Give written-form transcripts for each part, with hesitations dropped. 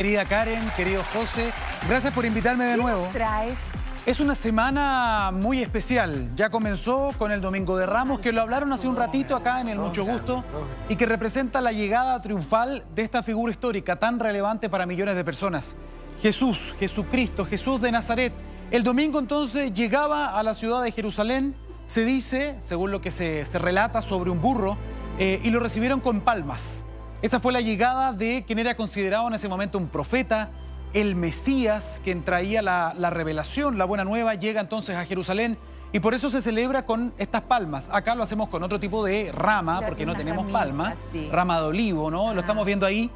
Querida Karen, querido José, gracias por invitarme de nuevo. ¿Qué traes? Es una semana muy especial. Ya comenzó con el Domingo de Ramos, que lo hablaron hace un ratito acá en el Mucho Gusto, y que representa la llegada triunfal de esta figura histórica tan relevante para millones de personas. Jesús, Jesucristo, Jesús de Nazaret. El domingo entonces llegaba a la ciudad de Jerusalén, se dice, según lo que se relata, sobre un burro, y lo recibieron con palmas. Esa fue la llegada de quien era considerado en ese momento un profeta, el Mesías, quien traía la revelación, la buena nueva, llega entonces a Jerusalén y por eso se celebra con estas palmas. Acá lo hacemos con otro tipo de rama, porque no tenemos palma, sí. Rama de olivo, ¿no? Lo estamos viendo ahí,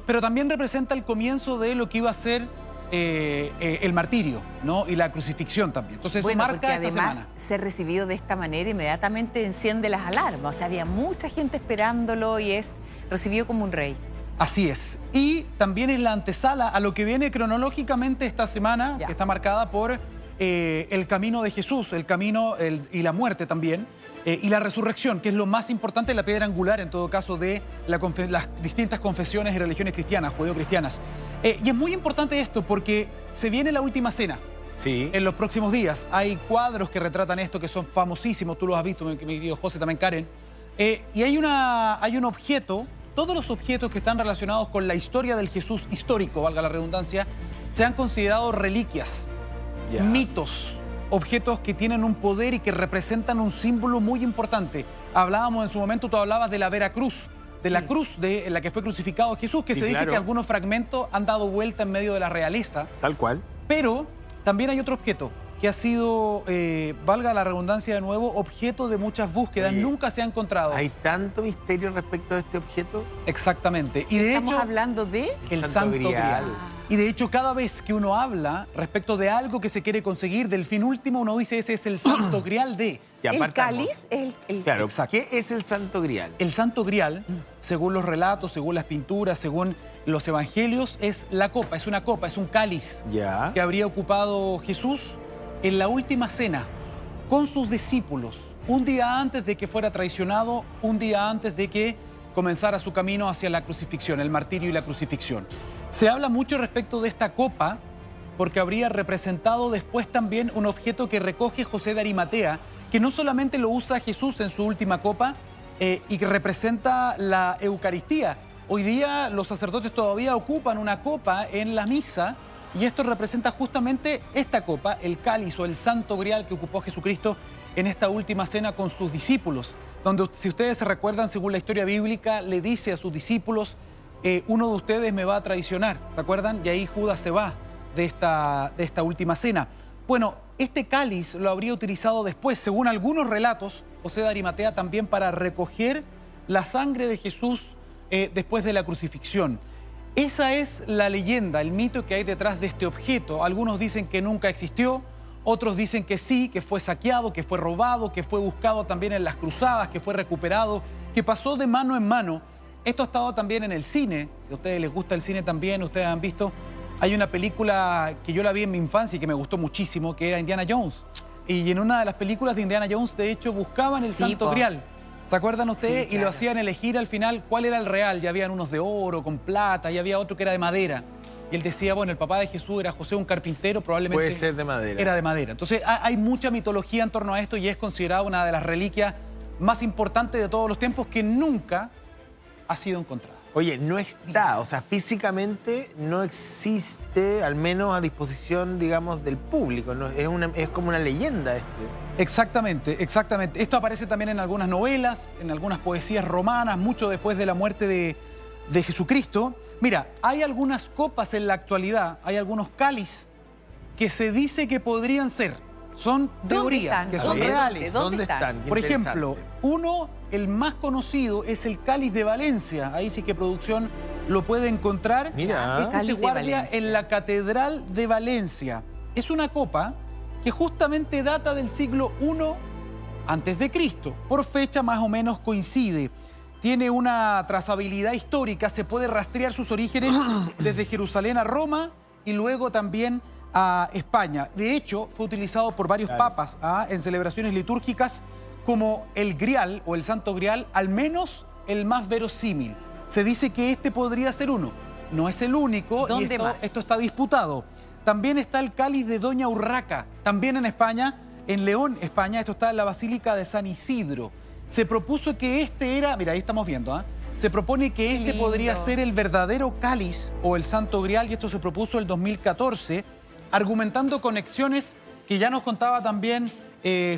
pero también representa el comienzo de lo que iba a ser el martirio, ¿no? Y la crucifixión también. Entonces, bueno, marca porque esta además semana. ser recibido de esta manera inmediatamente enciende las alarmas. O sea, había mucha gente esperándolo y es recibido como un rey. Así es. Y también es la antesala a lo que viene cronológicamente esta semana, que está marcada por el camino de Jesús, el camino y la muerte también, y la resurrección, que es lo más importante, la piedra angular en todo caso de las distintas confesiones y religiones cristianas, judeocristianas. Y es muy importante esto porque se viene la última cena. Sí. En los próximos días. Hay cuadros que retratan esto que son famosísimos, tú los has visto, mi querido José, también Karen. Y hay un objeto. Todos los objetos que están relacionados con la historia del Jesús histórico, valga la redundancia, se han considerado reliquias, mitos, objetos que tienen un poder y que representan un símbolo muy importante. Hablábamos en su momento, tú hablabas de la Vera Cruz, de la cruz en la que fue crucificado Jesús, que se dice que algunos fragmentos han dado vuelta en medio de la realeza. Tal cual. Pero también hay otro objeto que ha sido, valga la redundancia de nuevo, objeto de muchas búsquedas. Oye, nunca se ha encontrado. ¿Hay tanto misterio respecto de este objeto? Exactamente. Y de Estamos hecho, hablando de el Santo Grial. Y de hecho, cada vez que uno habla respecto de algo que se quiere conseguir, del fin último, uno dice ese es el Santo Grial de... El cáliz, Claro, ¿qué es el Santo Grial? El Santo Grial, según los relatos, según las pinturas, según los evangelios, es la copa, es una copa, es un cáliz que habría ocupado Jesús en la última cena con sus discípulos, un día antes de que fuera traicionado, un día antes de que comenzara su camino hacia la crucifixión, el martirio y la crucifixión. Se habla mucho respecto de esta copa porque habría representado después también un objeto que recoge José de Arimatea, que no solamente lo usa Jesús en su última copa y que representa la Eucaristía. Hoy día los sacerdotes todavía ocupan una copa en la misa y esto representa justamente esta copa, el cáliz o el Santo Grial que ocupó Jesucristo en esta última cena con sus discípulos, donde, si ustedes se recuerdan, según la historia bíblica, le dice a sus discípulos, uno de ustedes me va a traicionar, ¿se acuerdan? Y ahí Judas se va de esta última cena. Bueno, este cáliz lo habría utilizado después, según algunos relatos, José de Arimatea, también para recoger la sangre de Jesús después de la crucifixión. Esa es la leyenda, el mito que hay detrás de este objeto. Algunos dicen que nunca existió, otros dicen que sí, que fue saqueado, que fue robado, que fue buscado también en las cruzadas, que fue recuperado, que pasó de mano en mano. Esto ha estado también en el cine. Si a ustedes les gusta el cine también, ustedes han visto, hay una película que yo la vi en mi infancia y que me gustó muchísimo, que era Indiana Jones. Y en una de las películas de Indiana Jones, de hecho, buscaban el Santo Grial. ¿Se acuerdan ustedes? Sí, claro. Y lo hacían elegir al final cuál era el real. Ya habían unos de oro, con plata, y había otro que era de madera. Y él decía, bueno, el papá de Jesús era José, un carpintero, probablemente... Puede ser de madera. Era de madera. Entonces hay mucha mitología en torno a esto y es considerada una de las reliquias más importantes de todos los tiempos que nunca ha sido encontrada. Oye, no está, o sea, físicamente no existe, al menos a disposición, digamos, del público. ¿No? Es como una leyenda este. Exactamente, exactamente. Esto aparece también en algunas novelas, en algunas poesías romanas, mucho después de la muerte de Jesucristo. Mira, hay algunas copas en la actualidad, hay algunos cáliz que se dice que podrían ser. Son teorías que son reales. ¿Dónde están? Por ejemplo, el más conocido es el cáliz de Valencia. Ahí sí que producción lo puede encontrar. Mira, este se guarda en la Catedral de Valencia. Es una copa que justamente data del siglo I a.C. Por fecha más o menos coincide. Tiene una trazabilidad histórica, se puede rastrear sus orígenes desde Jerusalén a Roma y luego también a España. De hecho, fue utilizado por varios papas en celebraciones litúrgicas como el Grial o el Santo Grial, al menos el más verosímil. Se dice que este podría ser uno. no es el único y esto está disputado. También está el cáliz de Doña Urraca, también en España, en León, España. Esto está en la Basílica de San Isidro. Se propuso que este era, mira, ahí estamos viendo, se propone que este podría ser el verdadero cáliz o el Santo Grial, y esto se propuso el 2014, argumentando conexiones que ya nos contaba también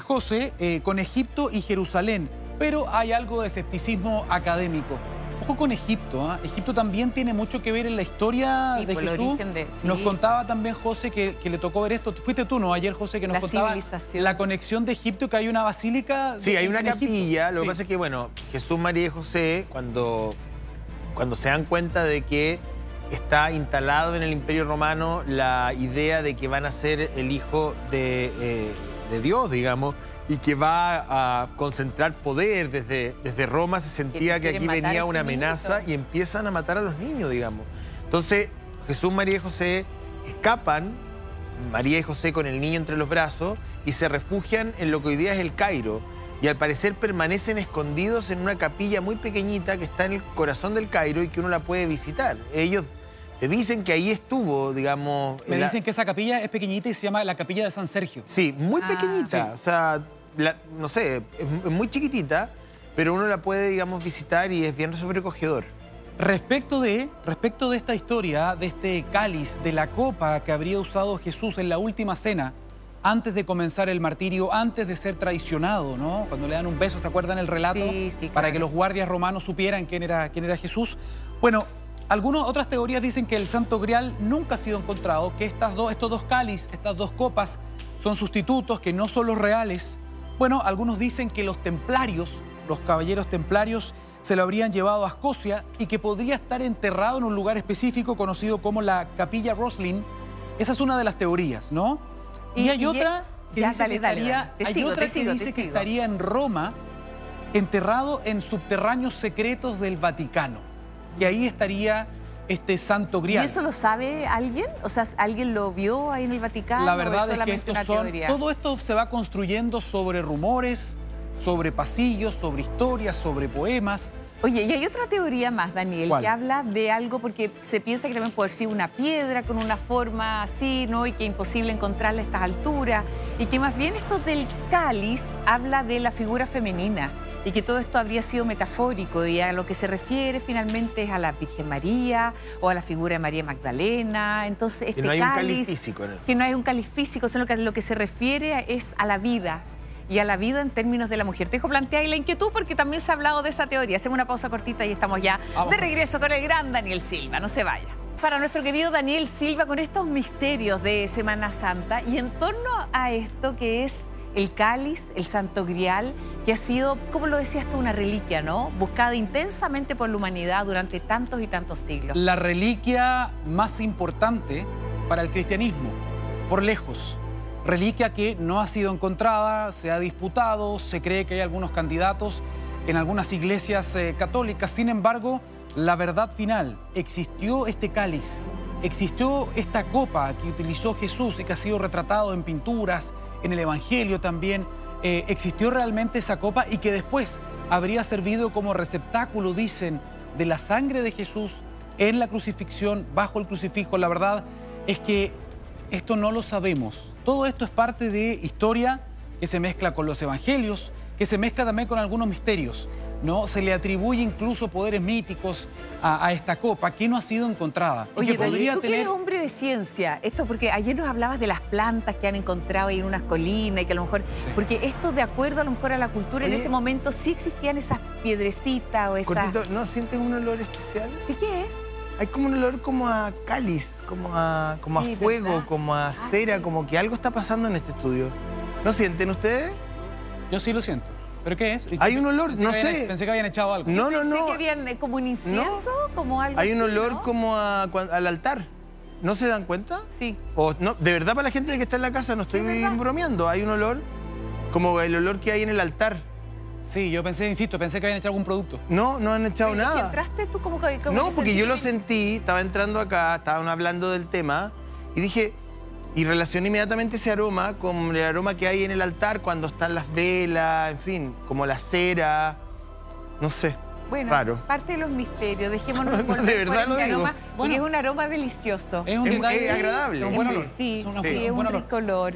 José, con Egipto y Jerusalén. Pero hay algo de escepticismo académico. Ojo con Egipto, Egipto también tiene mucho que ver en la historia de Jesús. Nos contaba también José que le tocó ver esto. Fuiste tú, ¿no? Ayer, José, que nos contaba la conexión de Egipto, que hay una basílica. Sí, hay una capilla. Lo que pasa es que, bueno, Jesús, María y José, cuando se dan cuenta de que está instalado en el Imperio Romano la idea de que van a ser el hijo de Dios, digamos, y que va a concentrar poder desde Roma, se sentía que aquí venía una amenaza y empiezan a matar a los niños, digamos. Entonces, Jesús, María y José escapan, María y José con el niño entre los brazos, y se refugian en lo que hoy día es el Cairo. Y al parecer permanecen escondidos en una capilla muy pequeñita que está en el corazón del Cairo y que uno la puede visitar. Ellos te dicen que ahí estuvo, digamos... Me dicen que esa capilla es pequeñita y se llama la Capilla de San Sergio. Sí, muy pequeñita. Sí. O sea, no sé, es muy chiquitita, pero uno la puede, digamos, visitar y es bien sobrecogedor. Respecto de esta historia, de este cáliz, de la copa que habría usado Jesús en la última cena, antes de comenzar el martirio, antes de ser traicionado, ¿no? Cuando le dan un beso, ¿se acuerdan el relato? Sí, claro. Para que los guardias romanos supieran quién era Jesús. Bueno, otras teorías dicen que el Santo Grial nunca ha sido encontrado, que estos dos cáliz, estas dos copas, son sustitutos, que no son los reales. Bueno, algunos dicen que los templarios, los caballeros templarios, se lo habrían llevado a Escocia y que podría estar enterrado en un lugar específico conocido como la Capilla Roslin. Esa es una de las teorías, ¿no? Y hay otra que dice que estaría en Roma, enterrado en subterráneos secretos del Vaticano. Y ahí estaría este Santo Grial. ¿Y eso lo sabe alguien? O sea, ¿alguien lo vio ahí en el Vaticano? La verdad es que todo esto se va construyendo sobre rumores, sobre pasillos, sobre historias, sobre poemas. Oye, y hay otra teoría más, Daniel, que habla de algo, porque se piensa que también puede ser una piedra con una forma así, ¿no? Y que es imposible encontrarla a estas alturas. Y que más bien esto del cáliz habla de la figura femenina. Y que todo esto habría sido metafórico. Y a lo que se refiere finalmente es a la Virgen María o a la figura de María Magdalena. Entonces, este que no hay cáliz, un cáliz físico en el... Que no hay un cáliz físico, sino que lo que se refiere es a la vida. Y a la vida en términos de la mujer. Te dejo plantear la inquietud porque también se ha hablado de esa teoría. Hacemos una pausa cortita y estamos ya de regreso con el gran Daniel Silva. No se vaya. Para nuestro querido Daniel Silva, con estos misterios de Semana Santa y en torno a esto que es el cáliz, el Santo Grial, que ha sido, como lo decías tú, una reliquia, ¿no? Buscada intensamente por la humanidad durante tantos y tantos siglos. La reliquia más importante para el cristianismo, por lejos. Reliquia que no ha sido encontrada, se ha disputado, se cree que hay algunos candidatos en algunas iglesias católicas. Sin embargo, la verdad final, existió este cáliz, existió esta copa que utilizó Jesús y que ha sido retratado en pinturas, en el Evangelio también. Existió realmente esa copa y que después habría servido como receptáculo, dicen, de la sangre de Jesús en la crucifixión, bajo el crucifijo. La verdad es que esto no lo sabemos. Todo esto es parte de historia que se mezcla con los evangelios, que se mezcla también con algunos misterios, ¿no? Se le atribuye incluso poderes míticos a esta copa que no ha sido encontrada. Oye, que podría tú que eres hombre de ciencia, esto porque ayer nos hablabas de las plantas que han encontrado ahí en unas colinas y que a lo mejor, porque esto de acuerdo a lo mejor a la cultura, en ese momento sí existían esas piedrecitas o esas... Cortito, ¿no sientes un olor especial? ¿Sí qué es? Hay como un olor como a cáliz, como a fuego, ¿verdad? Como a cera, como que algo está pasando en este estudio. ¿No sienten ustedes? Yo sí lo siento. ¿Pero qué es? Hay un olor, no sé. Pensé que habían echado algo. No. Pensé que habían como un incienso, como algo Hay un así, olor, ¿no? como al altar. ¿No se dan cuenta? Sí. O, no, de verdad, para la gente que está en la casa, no estoy bromeando. Hay un olor como el olor que hay en el altar. Sí, yo pensé que habían echado algún producto. No han echado nada. ¿Entraste tú como no, porque yo lo sentí, estaba entrando acá, estaban hablando del tema y dije, y relacioné inmediatamente ese aroma con el aroma que hay en el altar cuando están las velas, en fin, como la cera, no sé. Bueno, raro. parte de los misterios, dejémonos De verdad lo digo. aroma, porque es un aroma delicioso. Es un detalle agradable. un buen olor. Sí, Es es un buen olor. rico olor.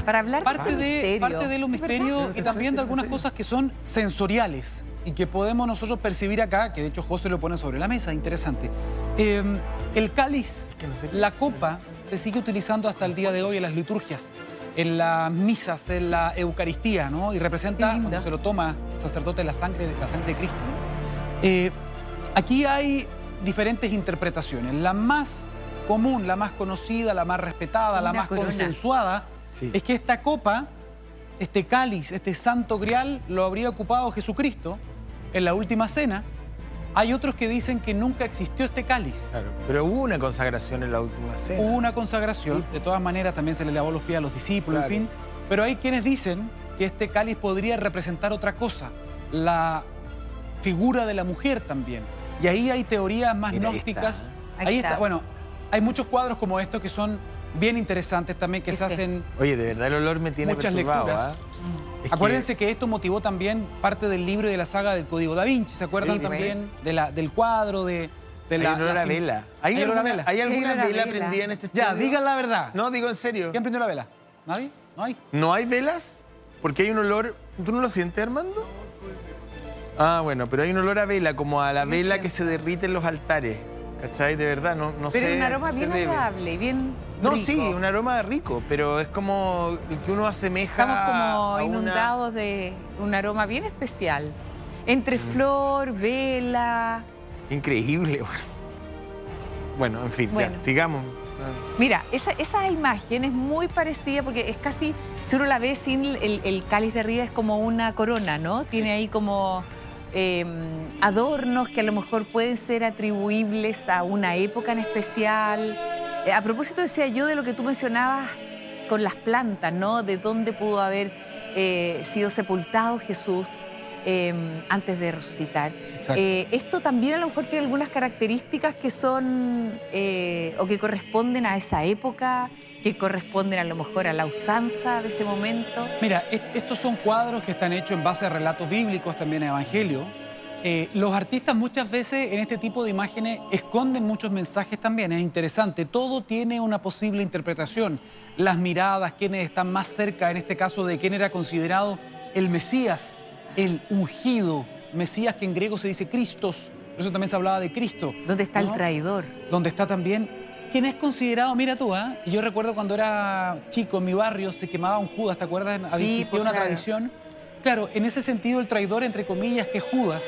Para hablar Parte de los Sí, misterios ¿verdad? y también de algunas cosas que son sensoriales y que podemos nosotros percibir acá, que de hecho José lo pone sobre la mesa, interesante. El cáliz, la copa, se sigue utilizando hasta el día de hoy en las liturgias, en las misas, en la Eucaristía, ¿no? Y representa, cuando se lo toma el sacerdote, la sangre de Cristo, ¿no? Aquí hay diferentes interpretaciones. La más común, la más conocida, la más respetada, la más consensuada, es que esta copa, este cáliz, este santo grial, lo habría ocupado Jesucristo en la última cena. Hay otros que dicen que nunca existió este cáliz. Claro, pero hubo una consagración en la última cena. Hubo una consagración, de todas maneras también se le lavó los pies a los discípulos, en fin. Pero hay quienes dicen que este cáliz podría representar otra cosa, la figura de la mujer también. Y ahí hay teorías más gnósticas. Ahí está. Bueno, hay muchos cuadros como estos que son bien interesantes también, que se hacen... Oye, de verdad el olor me tiene muchas perturbado, lecturas. Acuérdense que esto motivó también parte del libro y de la saga del Código Da Vinci. ¿Se acuerdan también del cuadro, de la... Hay olor a vela. ¿Hay alguna vela prendida en este estudio? Ya, digan la verdad. No, digo en serio. ¿Quién prendió la vela? ¿Nadie? ¿No hay? ¿No hay velas? Porque hay un olor... ¿Tú no lo sientes, Armando? Ah, bueno, pero hay un olor a vela, como a la vela que se derrite en los altares. ¿Cachai? De verdad, no sé. Pero es un aroma bien agradable, bien No, rico. sí, un aroma rico, pero es como el que uno asemeja. Estamos como a inundados de un aroma bien especial. Entre flor, vela. Increíble. Bueno, en fin, ya, sigamos. Mira, esa imagen es muy parecida porque es casi, si uno la ve sin el cáliz de arriba, es como una corona, ¿no? Tiene ahí como adornos que a lo mejor pueden ser atribuibles a una época en especial. A propósito, decía yo, de lo que tú mencionabas con las plantas, ¿no? De dónde pudo haber sido sepultado Jesús antes de resucitar. Esto también a lo mejor tiene algunas características que son o que corresponden a esa época, que corresponden a lo mejor a la usanza de ese momento. Mira, estos son cuadros que están hechos en base a relatos bíblicos, también a evangelio. Los artistas muchas veces en este tipo de imágenes esconden muchos mensajes también, es interesante. Todo tiene una posible interpretación. Las miradas, quienes están más cerca, en este caso, de quién era considerado el Mesías, el ungido, Mesías que en griego se dice Christos, por eso también se hablaba de Cristo. ¿Dónde está el traidor? Donde está también quien es considerado, mira tú, y yo recuerdo cuando era chico en mi barrio se quemaba un Judas, ¿te acuerdas? Existía una tradición. Claro, en ese sentido el traidor, entre comillas, que es Judas,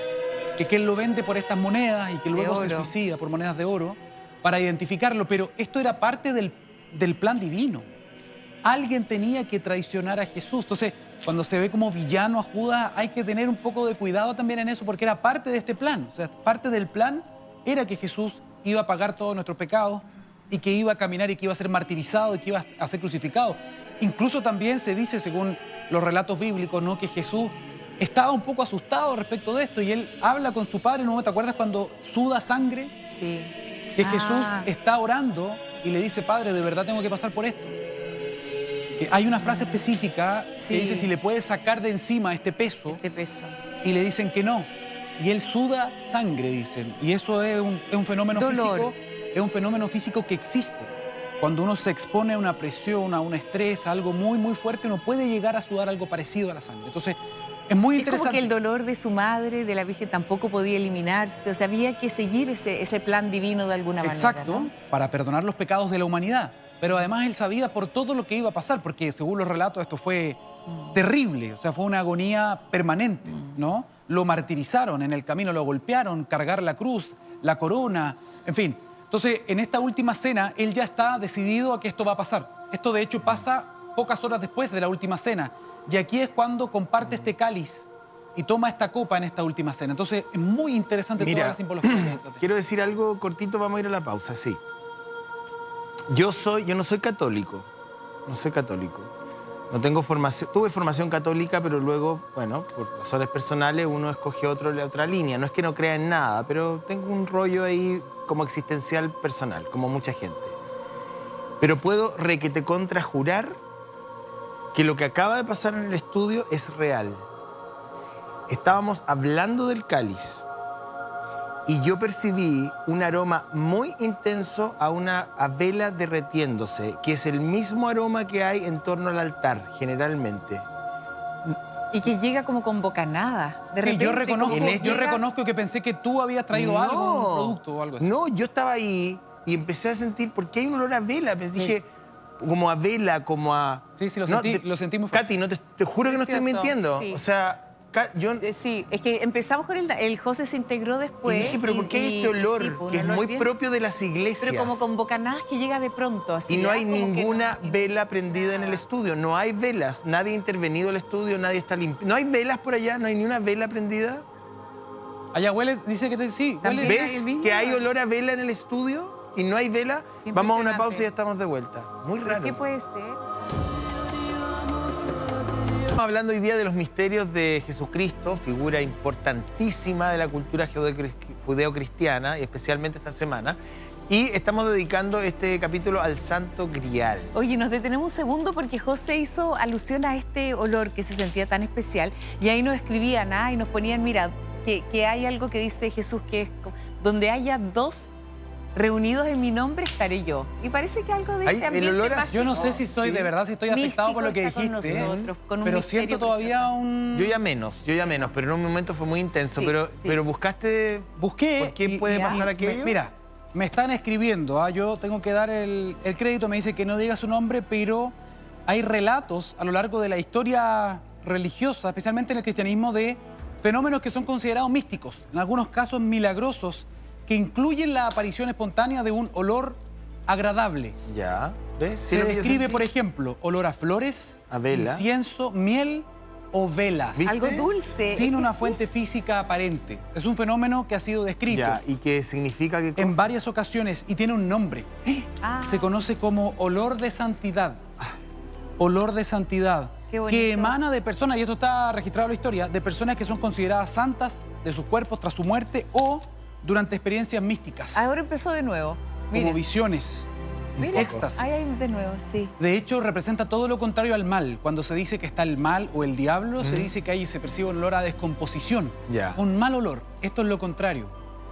que él lo vende por estas monedas y que luego se suicida por monedas de oro para identificarlo, pero esto era parte del plan divino. Alguien tenía que traicionar a Jesús. Entonces, cuando se ve como villano a Judas, hay que tener un poco de cuidado también en eso, porque era parte de este plan. O sea, parte del plan era que Jesús iba a pagar todos nuestros pecados y que iba a caminar y que iba a ser martirizado y que iba a ser crucificado. Incluso también se dice, según los relatos bíblicos, ¿no?, que Jesús estaba un poco asustado respecto de esto y él habla con su padre, ¿no? ¿Te acuerdas cuando suda sangre? Sí. Que Jesús está orando y le dice, Padre, de verdad tengo que pasar por esto. Hay una frase específica que dice, si le puedes sacar de encima este peso. Y le dicen que no. Y él suda sangre, dicen. Y eso es un fenómeno físico. Es un fenómeno físico que existe. Cuando uno se expone a una presión, a un estrés, a algo muy, muy fuerte, uno puede llegar a sudar algo parecido a la sangre. Entonces, es muy interesante. Es como que el dolor de su madre, de la Virgen, tampoco podía eliminarse. O sea, había que seguir ese plan divino de alguna manera. Exacto, ¿no? Para perdonar los pecados de la humanidad. Pero además él sabía por todo lo que iba a pasar, porque según los relatos esto fue terrible, o sea, fue una agonía permanente, ¿no? Lo martirizaron en el camino, lo golpearon, cargar la cruz, la corona, en fin. Entonces, en esta última cena, él ya está decidido a que esto va a pasar. Esto, de hecho, pasa pocas horas después de la última cena. Y aquí es cuando comparte este cáliz y toma esta copa en esta última cena. Entonces, es muy interesante toda la simbología. Quiero decir algo cortito, vamos a ir a la pausa, sí. Yo no soy católico, no tengo formación, tuve formación católica, pero luego, bueno, por razones personales uno escoge otra línea. No es que no crea en nada, pero tengo un rollo ahí como existencial personal, como mucha gente. Pero puedo requete contrajurar que lo que acaba de pasar en el estudio es real. Estábamos hablando del cáliz y yo percibí un aroma muy intenso a vela derretiéndose, que es el mismo aroma que hay en torno al altar, generalmente. Y que llega como con bocanada. De Sí, repente, yo reconozco que pensé que tú habías traído algo, un producto o algo así. No, yo estaba ahí y empecé a sentir, ¿por qué hay un olor a vela? Pues dije, como a vela, como a... Sí, sí, No, lo sentí muy fuerte. Katy, no te juro que no estoy Precioso, mintiendo. sí. O sea, yo... Sí, es que empezamos con el José se integró después. Y dije, pero ¿por qué hay este olor? sí, pues, que es un olor muy bien, propio de las iglesias. pero como con bocanadas que llega de pronto. Así, Y no hay como que ninguna no- vela prendida en el estudio. No hay velas. Nadie ha intervenido el estudio, nadie está limpio. ¿No hay velas por allá? ¿No hay ni una vela prendida? Allá huele, dice que sí, También huele. hay ¿Ves el mismo que hay olor. olor a vela en el estudio y no hay vela? Qué Vamos a una impresionante. pausa y ya estamos de vuelta. Muy raro. ¿Qué puede ser? Estamos hablando hoy día de los misterios de Jesucristo, figura importantísima de la cultura judeocristiana, especialmente esta semana. Y estamos dedicando este capítulo al Santo Grial. Oye, nos detenemos un segundo porque José hizo alusión a este olor que se sentía tan especial y ahí nos escribían y nos ponían, mira, que hay algo que dice Jesús que es donde haya dos reunidos en mi nombre estaré yo. Y parece que algo de Ay, ese el ambiente olor a- pasó. Yo no sé si estoy, de verdad, si estoy afectado por lo que Místico está con dijiste, nosotros, con un pero misterio siento todavía precioso. un... Yo ya menos, pero en un momento fue muy intenso. Sí, pero, sí. pero buscaste... Busqué... ¿Por qué puede pasar aquello? Mira, me están escribiendo, yo tengo que dar el crédito, me dice que no diga su nombre, pero hay relatos a lo largo de la historia religiosa, especialmente en el cristianismo, de fenómenos que son considerados místicos, en algunos casos milagrosos, que incluyen la aparición espontánea de un olor agradable. Ya, ¿ves? Sí, Se lo que yo describe, sentí. por ejemplo, olor a flores, A vela. incienso, miel o velas. ¿Viste? Algo dulce. Sin Es que una sí. fuente física aparente. Es un fenómeno que ha sido descrito Ya, ¿y qué significa qué cosa? en varias ocasiones y tiene un nombre. Se conoce como olor de santidad. Olor de santidad. Qué bonito. Que emana de personas, y esto está registrado en la historia, de personas que son consideradas santas de sus cuerpos tras su muerte o durante experiencias místicas, Ahora empezó de nuevo. como Mira, visiones, mira. éxtasis. Ahí hay de nuevo, sí. De hecho, representa todo lo contrario al mal. Cuando se dice que está el mal o el diablo, se dice que ahí se percibe un olor a descomposición. Ya. Un mal olor. Esto es lo contrario.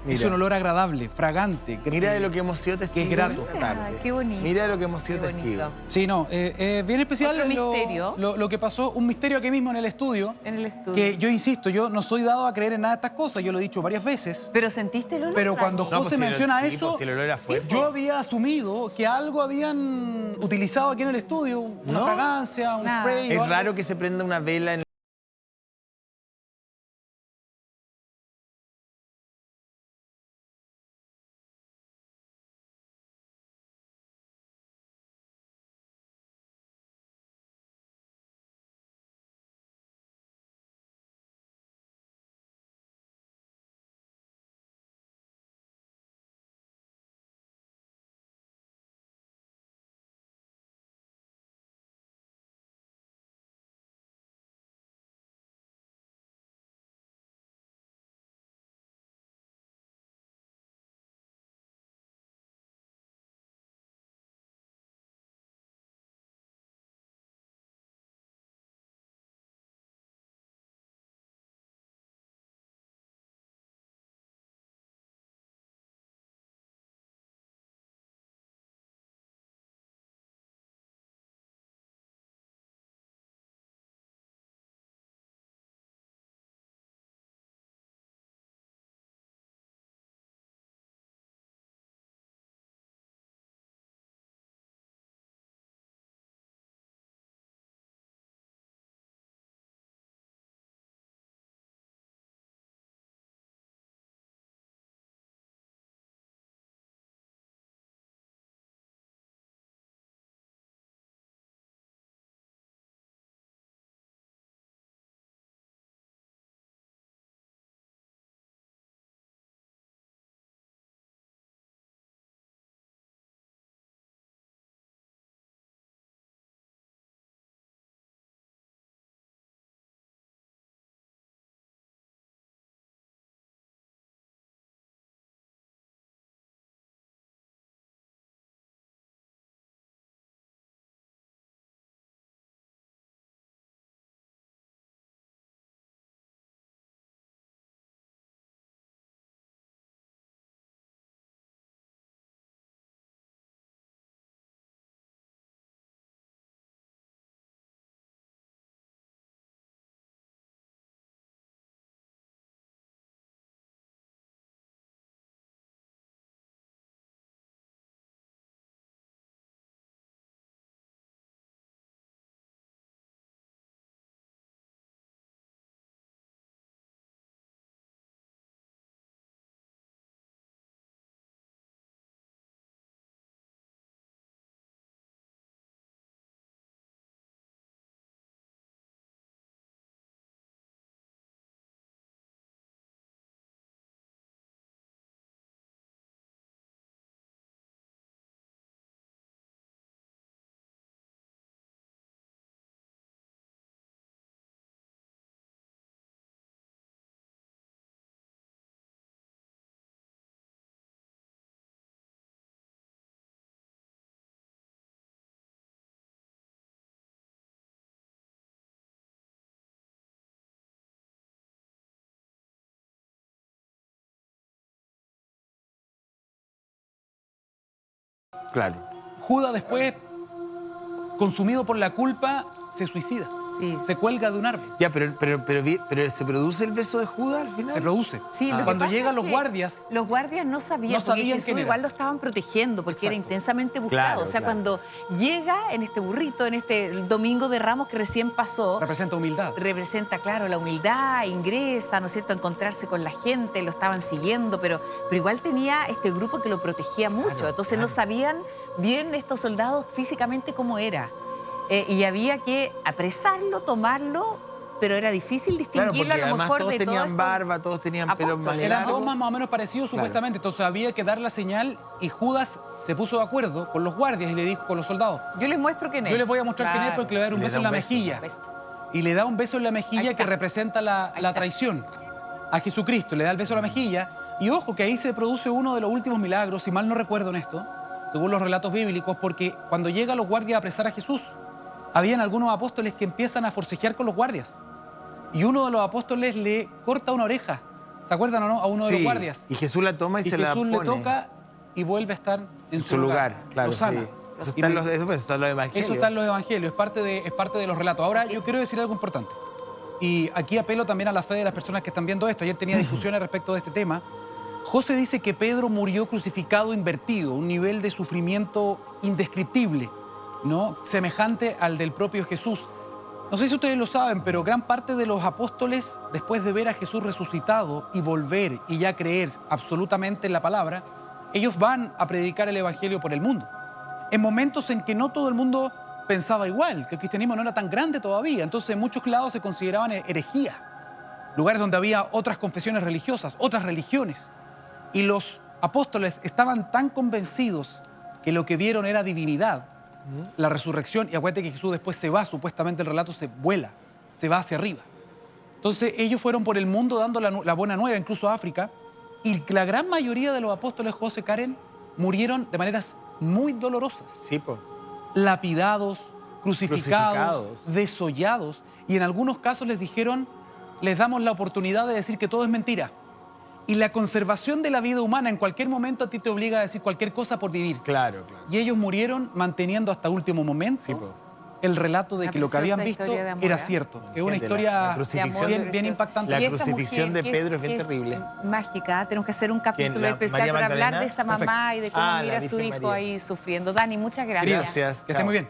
Es Mira. un olor agradable, fragante. Mira de lo que hemos sido testigos grato. esta tarde. Qué bonito. Mira de lo que hemos sido Qué bonito. testigos. Sí, no, bien especial Otro misterio. lo que pasó, un misterio aquí mismo en el estudio, En el estudio. que yo insisto, yo no soy dado a creer en nada de estas cosas, yo lo he dicho varias veces, Pero sentiste el olor. pero cuando Dani? José pues si menciona sí, eso, pues si el olor era fuerte. yo había asumido que algo habían utilizado aquí en el estudio, una No. fragancia, un Nada. spray. o Es algo. raro que se prenda una vela en Claro. Judas después, consumido por la culpa, se suicida. Sí. Se cuelga de un árbol. Ya, pero ¿se produce el beso de Judas al final? Se produce. Sí, lo que Cuando pasa llegan es los que guardias... Los guardias no sabían, porque quién Jesús era. igual lo estaban protegiendo, porque era Exacto. intensamente buscado. Claro, o sea, claro. cuando llega en este burrito, en este Domingo de Ramos que recién pasó, Representa humildad. representa, claro, la humildad, ingresa, ¿no es cierto?, a encontrarse con la gente, lo estaban siguiendo, pero igual tenía este grupo que lo protegía mucho. Entonces no sabían bien estos soldados físicamente cómo era. Y había que apresarlo, tomarlo, pero era difícil Claro, distinguirlo porque a lo además mejor todos de tenían todo barba, todos tenían pelos más apóstoles. Eran largos. todos más o menos parecidos supuestamente, entonces había que dar la señal y Judas se puso de acuerdo con los guardias y le dijo con los soldados, Yo les muestro quién es. yo les voy a mostrar quién es porque le voy a dar un Le beso da en la un beso. mejilla. Y le da un beso en la Ahí mejilla está. que representa la traición a Jesucristo. Le da el beso en la mejilla. Y ojo que ahí se produce uno de los últimos milagros, si mal no recuerdo en esto, según los relatos bíblicos, porque cuando llegan los guardias a apresar a Jesús, habían algunos apóstoles que empiezan a forcejear con los guardias. Y uno de los apóstoles le corta una oreja. ¿Se acuerdan o no? A uno de los Sí, guardias. y Jesús la toma y, Y se la Jesús pone. le toca y vuelve a estar en su lugar. Claro, Lo sana. sí. Eso Y está, en me- los, eso está en los evangelios. Eso está en los evangelios, es parte de los relatos. Ahora, yo quiero decir algo importante. Y aquí apelo también a la fe de las personas que están viendo esto. Ayer tenía discusiones respecto de este tema. José dice que Pedro murió crucificado invertido, un nivel de sufrimiento indescriptible, ¿no? Semejante al del propio Jesús. No sé si ustedes lo saben, pero gran parte de los apóstoles, después de ver a Jesús resucitado y volver y ya creer absolutamente en la palabra, ellos van a predicar el evangelio por el mundo. En momentos en que no todo el mundo pensaba igual, que el cristianismo no era tan grande todavía. Entonces, en muchos lados se consideraban herejía. Lugares donde había otras confesiones religiosas, otras religiones. Y los apóstoles estaban tan convencidos que lo que vieron era divinidad, la resurrección. Y acuérdate que Jesús después se va, supuestamente el relato se vuela, se va hacia arriba. Entonces, ellos fueron por el mundo dando la buena nueva, incluso a África. Y la gran mayoría de los apóstoles, José, Karen, murieron de maneras muy dolorosas. Sí, po. Lapidados, crucificados, Crucificados. desollados, y en algunos casos les dijeron, les damos la oportunidad de decir que todo es mentira. Y la conservación de la vida humana en cualquier momento a ti te obliga a decir cualquier cosa por vivir. Claro, claro. Y ellos murieron manteniendo hasta último momento Sí, po. el relato de Una que lo que habían preciosa visto historia de amor, era ¿eh? cierto. Es una La historia crucifixión bien, de bien amor, impactante. La Y esta crucifixión mujer de que Pedro es bien terrible. Mágica, tenemos que hacer un capítulo la especial María para hablar Magdalena? de esa mamá y de cómo Ah, la mira a su Virgen hijo María. ahí sufriendo. Dani, muchas gracias. Gracias. Que esté chao. muy bien.